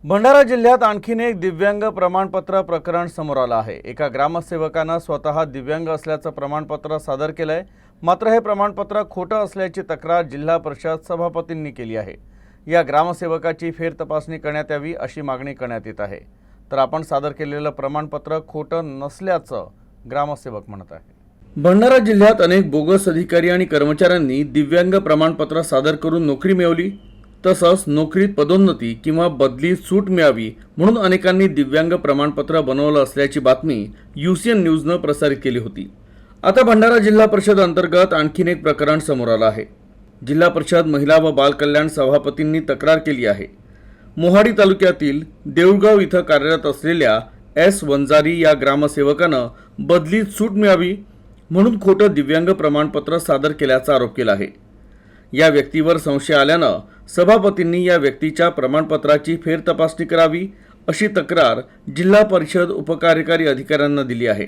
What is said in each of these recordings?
भंडारा जिल्ह्यात आणखीन एक दिव्यांग प्रमाणपत्र प्रकरण समोर आलं आहे। एका ग्रामसेवकानं स्वतः दिव्यांग असल्याचं प्रमाणपत्र सादर केलंय, मात्र हे प्रमाणपत्र खोटं असल्याची तक्रार जिल्हा परिषद सभापतींनी केली आहे। या ग्रामसेवकाची फेरतपासणी करण्यात यावी अशी मागणी करण्यात येत आहे। तर आपण सादर केलेलं प्रमाणपत्र खोटं नसल्याचं ग्रामसेवक म्हणत आहे। भंडारा जिल्ह्यात अनेक बोगस अधिकारी आणि कर्मचाऱ्यांनी दिव्यांग प्रमाणपत्र सादर करून नोकरी मिळवली, तसंच नोकरीत पदोन्नती किंवा बदलीत सूट मिळावी म्हणून अनेकांनी दिव्यांग प्रमाणपत्र बनवलं असल्याची बातमी UCN न्यूजनं प्रसारित केली होती। आता भंडारा जिल्हा परिषद अंतर्गत आणखीन एक प्रकरण समोर आलं आहे। जिल्हा परिषद महिला व बाल कल्याण सभापतींनी तक्रार केली आहे। मोहाडी तालुक्यातील देऊळगाव इथं कार्यरत असलेल्या S वंजारी या ग्रामसेवकानं बदलीत सूट मिळावी म्हणून खोटं दिव्यांग प्रमाणपत्र सादर केल्याचा आरोप केला आहे। या व्यक्तीवर संशय आल्यानं सभापतींनी या व्यक्तीच्या प्रमाणपत्राची फेरतपासणी करावी अशी तक्रार जिल्हा परिषद उपकार्यकारी अधिकाऱ्यांना दिली आहे।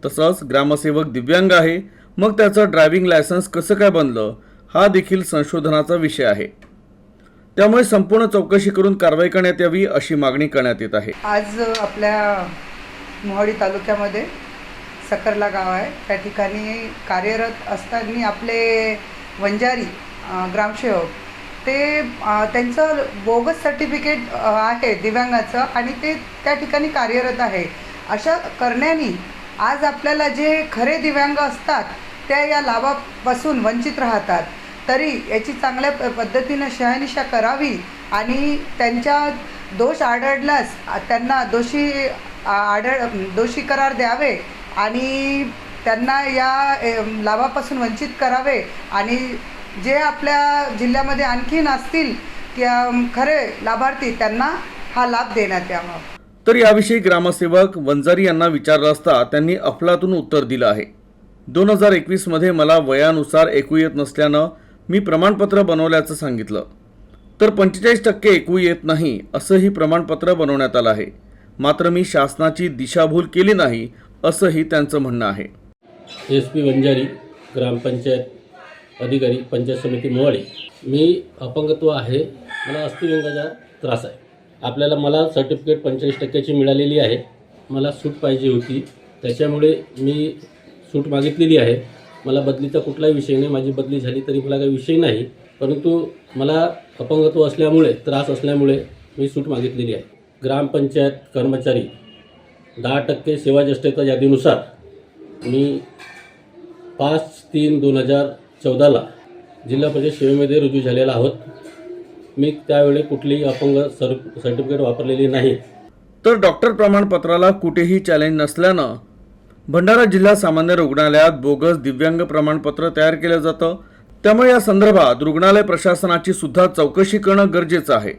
तसंच ग्रामसेवक दिव्यांग आहे, मग त्याचं ड्रायव्हिंग लायसन्स कसं काय बनलं हा देखील संशोधनाचा विषय आहे। त्यामुळे संपूर्ण चौकशी करून कारवाई करण्यात यावी अशी मागणी करण्यात येत आहे। आज आपल्या मोहाडी तालुक्यामध्ये सकरला गाव आहे, त्या ठिकाणी कार्यरत असताना आपले वंजारी ग्रामसेवक ते त्यांचं बोगस सर्टिफिकेट आहे दिव्यांगाचं आणि ते त्या ठिकाणी कार्यरत आहे। अशा करण्याने आज आपल्याला जे खरे दिव्यांग असतात त्या या लाभापासून वंचित राहतात। तरी याची चांगल्या पद्धतीने शहानिशा करावी आणि त्यांच्या दोष आढळल्यास त्यांना दोषी करार द्यावे आणि त्यांना या लाभापासून वंचित करावे आणि जे आपल्या जिल्ह्यामध्ये आणखीन असतील खरे लाभार्थी त्यांना हा लाभ देण्यात यावा। तर याविषयी ग्रामसेवक वंजारी यांना विचारलं असता त्यांनी अफलातून उत्तर दिलं आहे। 2021 मध्ये मला वयानुसार ऐकू येत नसल्यानं मी प्रमाणपत्र बनवल्याचं सांगितलं, तर 45% ऐकू येत नाही असंही प्रमाणपत्र बनवण्यात आलं आहे। मात्र मी शासनाची दिशाभूल केली नाही असंही त्यांचं म्हणणं आहे। SP वंजारी, ग्रामपंचायत अधिकारी, पंचायत समिती मोहाडी। मी अपंगत्व आहे, मला अस्थिव्यंगाचा त्रास आहे। मला सर्टिफिकेट 45%ची मिळालेली आहे। मला सूट पाहिजे होती, त्याच्यामुळे मी सूट मागितलेली आहे। मला बदलीचा कुठलाही विषय नाही, माझी बदली झाली तरी मला काही विषय नाही, परंतु मला अपंगत्व असल्यामुळे त्रास असल्यामुळे मी सूट मागितलेली आहे। ग्रामपंचायत कर्मचारी 10% सेवाज्येष्ठता यादीनुसार मी 5/3/2014 जिल्हा परिषद सेवेमध्ये रुजू झालेला आहोत। मी त्यावेळी कुठलीही अपंग सर्टिफिकेट वापरलेली नाही। तर डॉक्टर प्रमाणपत्राला कुठेही चॅलेंज नसल्यानं भंडारा जिल्हा सामान्य रुग्णालयात बोगस दिव्यांग प्रमाणपत्र तयार केलं जातं। त्यामुळे या संदर्भात रुग्णालय प्रशासनाची सुद्धा चौकशी करणं गरजेचं आहे।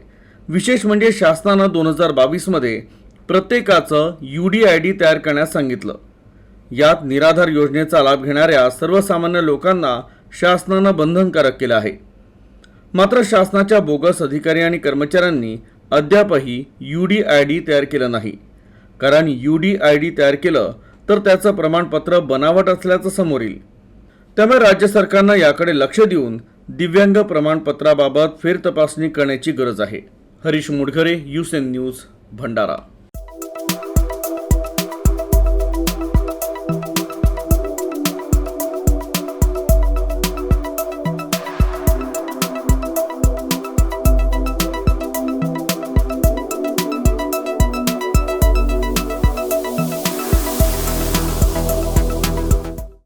विशेष म्हणजे शासनानं 2022 मध्ये प्रत्येकाचं UDID तयार करण्यास सांगितलं। यात निराधार योजनेचा लाभ घेणाऱ्या सर्वसामान्य लोकांना शासनानं बंधनकारक केलं आहे। मात्र शासनाच्या बोगस अधिकारी आणि कर्मचाऱ्यांनी अद्यापही UDID तयार केलं नाही, कारण UDID तयार केलं तर त्याचं प्रमाणपत्र बनावट असल्याचं समोर येईल। त्यामुळे राज्य सरकारनं याकडे लक्ष देऊन दिव्यांग प्रमाणपत्राबाबत फेरतपासणी करण्याची गरज आहे। Harish Mudghare, UCN news, Bhandara.